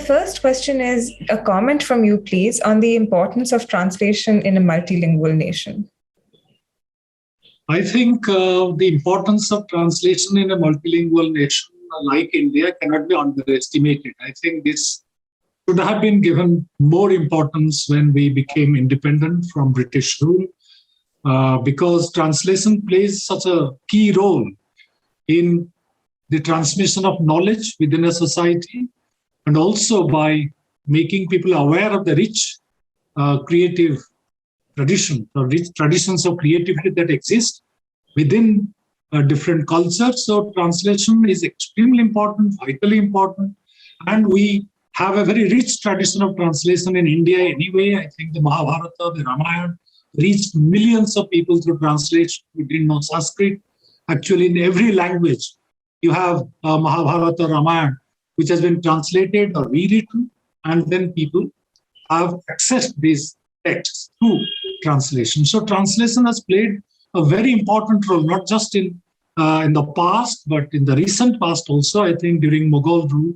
first question is a comment from you, please, on the importance of translation in a multilingual nation. I think the importance of translation in a multilingual nation like India cannot be underestimated. I think this should have been given more importance when we became independent from British rule, because translation plays such a key role in the transmission of knowledge within a society, and also by making people aware of the rich creative tradition, or rich traditions of creativity that exist within different cultures. So translation is extremely important, vitally important, and we have a very rich tradition of translation in India anyway. I think the Mahabharata, the Ramayana reached millions of people through translation who didn't know Sanskrit. Actually, in every language, you have Mahabharata, Ramayana, which has been translated or rewritten, and then people have accessed these texts through translation. So translation has played a very important role, not just in the past, but in the recent past also. I think during Mughal rule,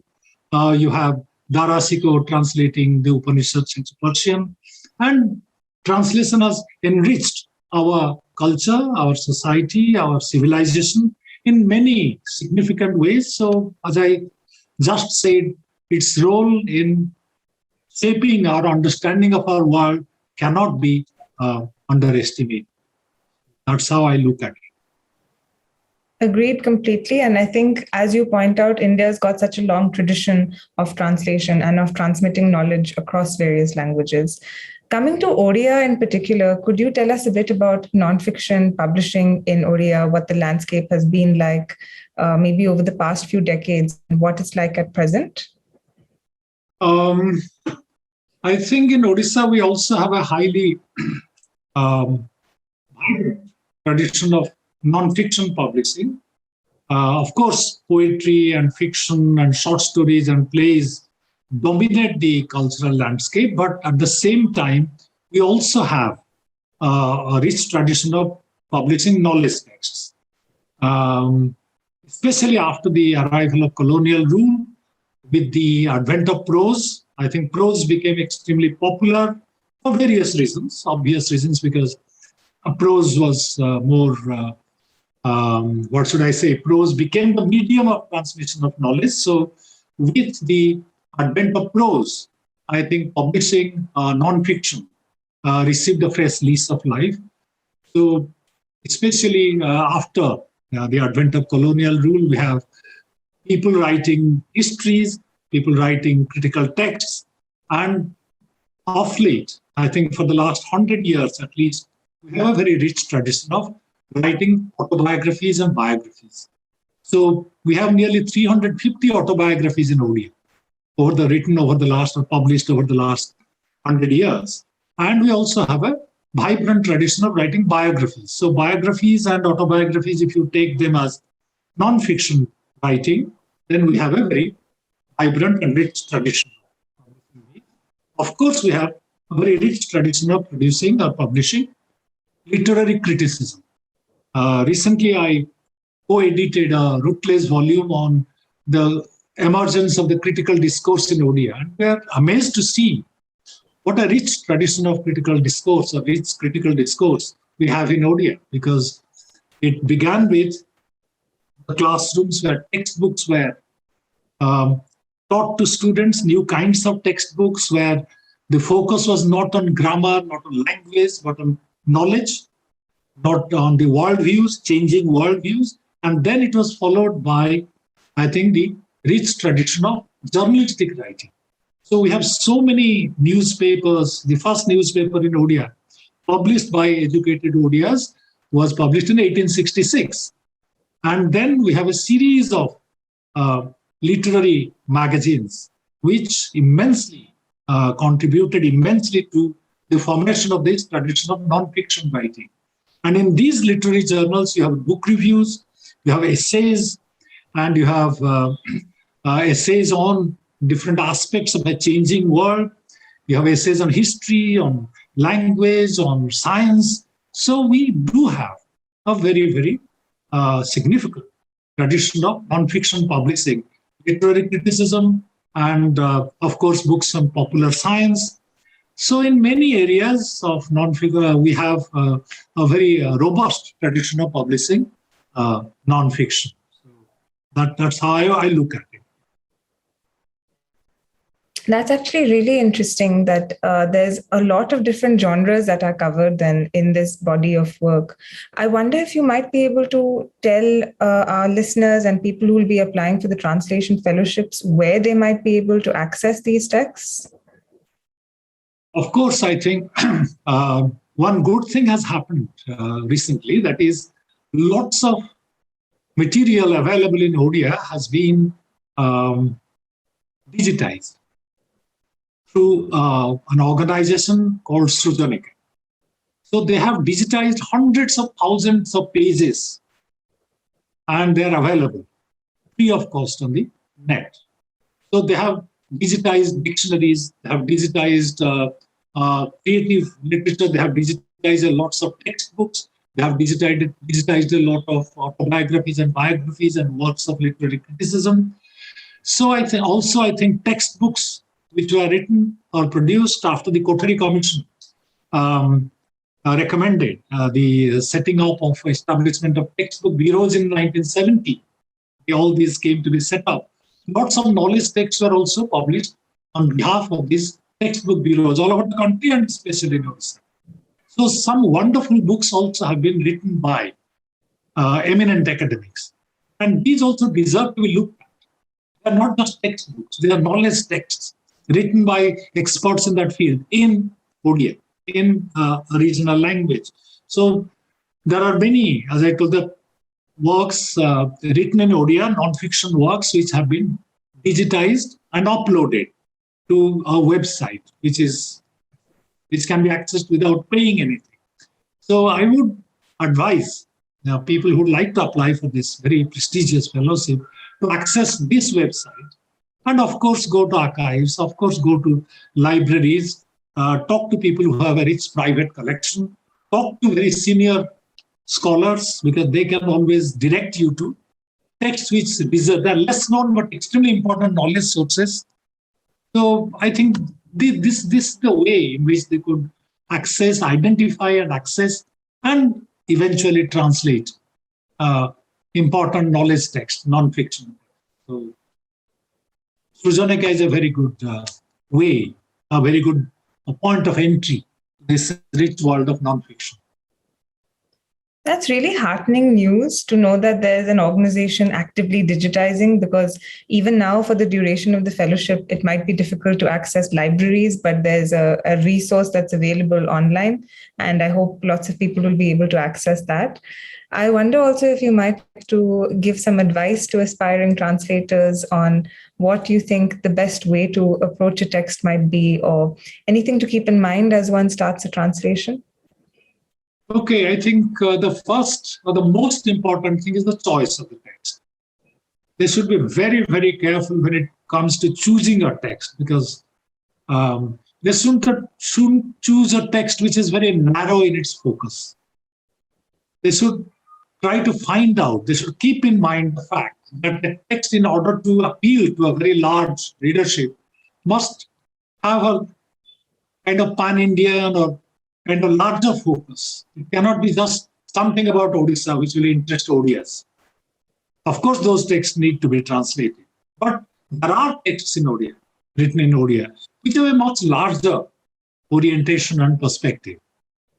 you have Dara Shikoh translating the Upanishads into Persian, and translation has enriched our culture, our society, our civilization in many significant ways. So, as I just said, its role in shaping our understanding of our world cannot be underestimated. That's how I look at it. Agreed completely. And I think, as you point out, India's got such a long tradition of translation and of transmitting knowledge across various languages. Coming to Odia in particular, could you tell us a bit about nonfiction publishing in Odia, what the landscape has been like, maybe over the past few decades, and what it's like at present? I think in Odisha, we also have a highly tradition of non-fiction publishing. Of course, poetry and fiction and short stories and plays dominate the cultural landscape, but at the same time, we also have a rich tradition of publishing knowledge texts. Especially after the arrival of colonial rule, with the advent of prose, I think prose became extremely popular for various reasons, obvious reasons, because prose was more prose became the medium of transmission of knowledge. So with the advent of prose, I think publishing non-fiction received a fresh lease of life. So especially after the advent of colonial rule, we have people writing histories, people writing critical texts, and of late, I think for the last 100 years at least, we have a very rich tradition of writing autobiographies and biographies. So we have nearly 350 autobiographies in Odia, published over the last 100 years. And we also have a vibrant tradition of writing biographies. So biographies and autobiographies, if you take them as non-fiction writing, then we have a very vibrant and rich tradition. Of course, we have a very rich tradition of producing or publishing literary criticism. Recently, I co-edited a Routledge volume on the emergence of the critical discourse in Odia. And we are amazed to see what a rich tradition of critical discourse, a rich critical discourse we have in Odia, because it began with the classrooms where textbooks were taught to students, new kinds of textbooks where the focus was not on grammar, not on language, but on knowledge, not on the worldviews, changing worldviews. And then it was followed by, I think, the rich tradition of journalistic writing. So we have so many newspapers. The first newspaper in Odia, published by educated Odias, was published in 1866. And then we have a series of literary magazines, which contributed immensely to the formation of this tradition of non-fiction writing. And in these literary journals, you have book reviews, you have essays, and you have essays on different aspects of a changing world. You have essays on history, on language, on science. So we do have a very, very significant tradition of non-fiction publishing, literary criticism, and of course, books on popular science. So in many areas of non-fiction, we have a very robust tradition of publishing non-fiction. So that's how I look at it. That's actually really interesting that there's a lot of different genres that are covered then in this body of work. I wonder if you might be able to tell our listeners and people who will be applying for the translation fellowships where they might be able to access these texts. Of course, I think one good thing has happened recently, that is lots of material available in Odia has been digitized through an organization called Srujanika. So they have digitized hundreds of thousands of pages and they're available free of cost on the net. So they have digitized dictionaries, they have digitized creative literature, they have digitized lots of textbooks, they have digitized a lot of autobiographies and biographies and works of literary criticism. So I think textbooks which were written or produced after the Kothari Commission recommended the setting up of establishment of textbook bureaus in 1970. All these came to be set up. Lots of knowledge texts were also published on behalf of these textbook bureaus all over the country and especially in Odisha. So some wonderful books also have been written by eminent academics. And these also deserve to be looked at. They are not just textbooks, they are knowledge texts written by experts in that field in Odia, in a regional language. So there are many, as I told, the works written in Odia, non-fiction works, which have been digitized and uploaded to a website, which can be accessed without paying anything. So I would advise people who would like to apply for this very prestigious fellowship to access this website. And of course, go to archives, of course, go to libraries, talk to people who have a rich private collection, talk to very senior scholars, because they can always direct you to texts which deserve, they're less known but extremely important knowledge sources. So I think this is the way in which they could access, identify and access, and eventually translate important knowledge text, non-fiction. So Srujanika is a very good way, a very good point of entry to this rich world of non-fiction. That's really heartening news to know that there's an organization actively digitizing, because even now for the duration of the fellowship, it might be difficult to access libraries, but there's a resource that's available online. And I hope lots of people will be able to access that. I wonder also if you might have to give some advice to aspiring translators on what you think the best way to approach a text might be, or anything to keep in mind as one starts a translation. Okay, I think the first or the most important thing is the choice of the text. They should be very, very careful when it comes to choosing a text, because they shouldn't choose a text which is very narrow in its focus. They should try to find out, they should keep in mind the fact that the text, in order to appeal to a very large readership, must have a kind of pan-Indian or kind of larger focus. It cannot be just something about Odisha which will interest Odias. Of course, those texts need to be translated. But there are texts in Odia, written in Odia, which have a much larger orientation and perspective.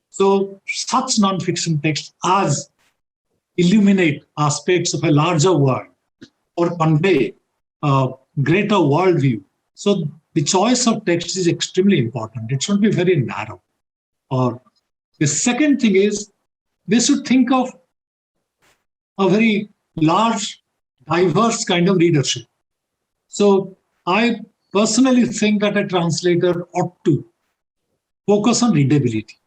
So such non-fiction texts as illuminate aspects of a larger world or convey a greater worldview. So the choice of text is extremely important. It should be very narrow. Or the second thing is, they should think of a very large, diverse kind of readership. So I personally think that a translator ought to focus on readability.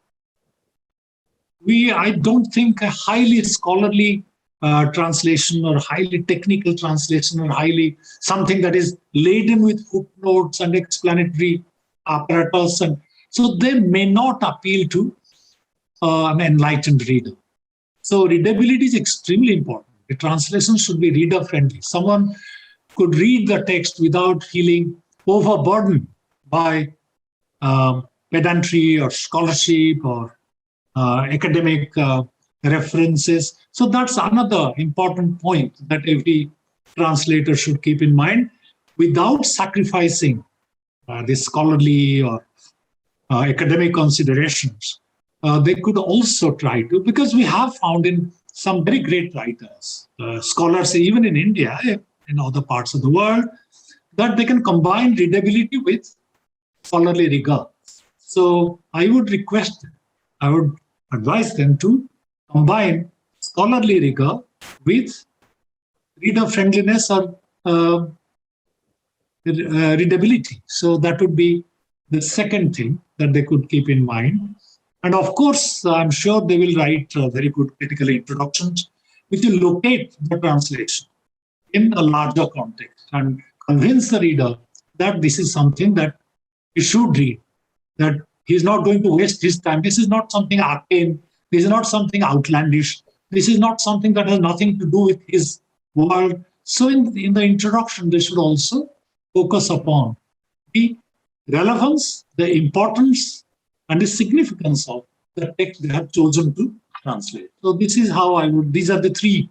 I don't think a highly scholarly translation or highly technical translation or highly something that is laden with footnotes and explanatory apparatus, and so they may not appeal to an enlightened reader. So readability is extremely important. The translation should be reader friendly. Someone could read the text without feeling overburdened by pedantry or scholarship or academic references. So that's another important point that every translator should keep in mind, without sacrificing the scholarly or academic considerations. They could also try to, because we have found in some very great writers, scholars even in India, in other parts of the world, that they can combine readability with scholarly rigor. So I would advise them to combine scholarly rigor with reader friendliness or readability. So that would be the second thing that they could keep in mind. And of course, I'm sure they will write very good critical introductions, which will locate the translation in a larger context and convince the reader that this is something that he should read, that he's not going to waste his time. This is not something arcane. This is not something outlandish. This is not something that has nothing to do with his world. So in the introduction, they should also focus upon the relevance, the importance, and the significance of the text they have chosen to translate. So this is how these are the three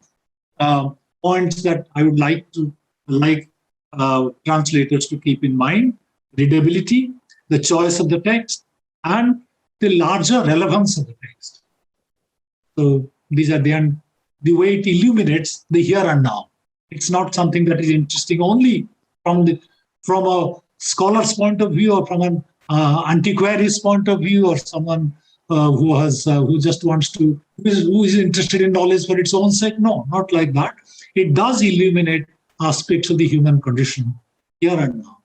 points that I would like translators to keep in mind: readability, the choice of the text, and the larger relevance of the text. So these are the way it illuminates the here and now. It's not something that is interesting only from a scholar's point of view, or from an antiquary's point of view, or someone who is interested in knowledge for its own sake. No, not like that. It does illuminate aspects of the human condition here and now.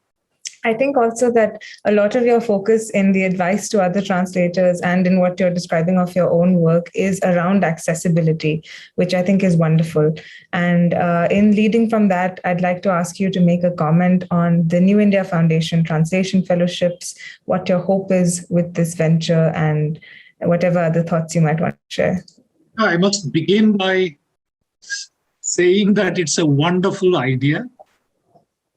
I think also that a lot of your focus in the advice to other translators and in what you're describing of your own work is around accessibility, which I think is wonderful. And in leading from that, I'd like to ask you to make a comment on the New India Foundation Translation Fellowships, what your hope is with this venture, and whatever other thoughts you might want to share. I must begin by saying that it's a wonderful idea.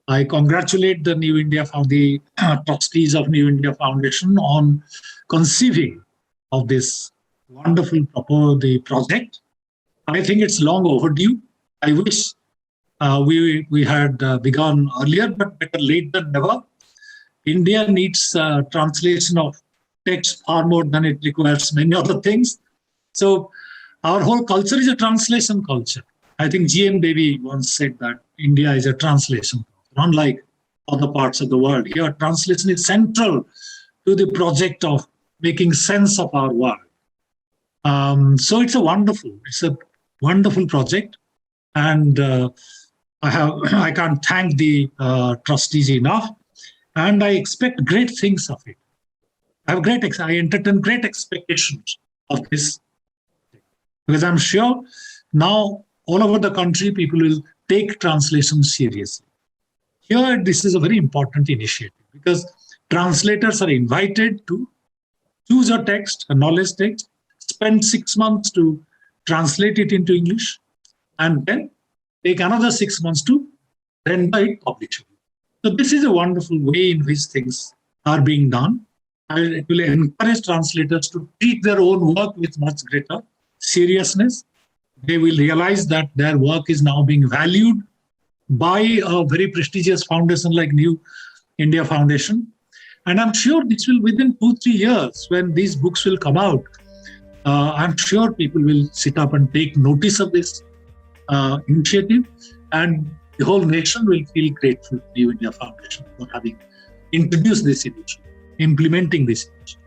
I congratulate the trustees of New India Foundation on conceiving of this wonderful project. I think it's long overdue. I wish we had begun earlier, but better late than never. India needs translation of text far more than it requires many other things. So our whole culture is a translation culture. I think G.M. Devi once said that India is a translation, unlike other parts of the world. Here, translation is central to the project of making sense of our world. So it's a wonderful project, and I can't thank the trustees enough, and I expect great things of it. I entertain great expectations of this, because I'm sure now all over the country people will take translation seriously. Here, this is a very important initiative, because translators are invited to choose a text, a knowledge text, spend 6 months to translate it into English, and then take another 6 months to render it publishable. So this is a wonderful way in which things are being done. It will encourage translators to treat their own work with much greater seriousness. They will realize that their work is now being valued by a very prestigious foundation like New India Foundation. And I'm sure this will, within 2-3 years, when these books will come out, I'm sure people will sit up and take notice of this initiative, and the whole nation will feel grateful to New India Foundation for having introduced this initiative, implementing this initiative.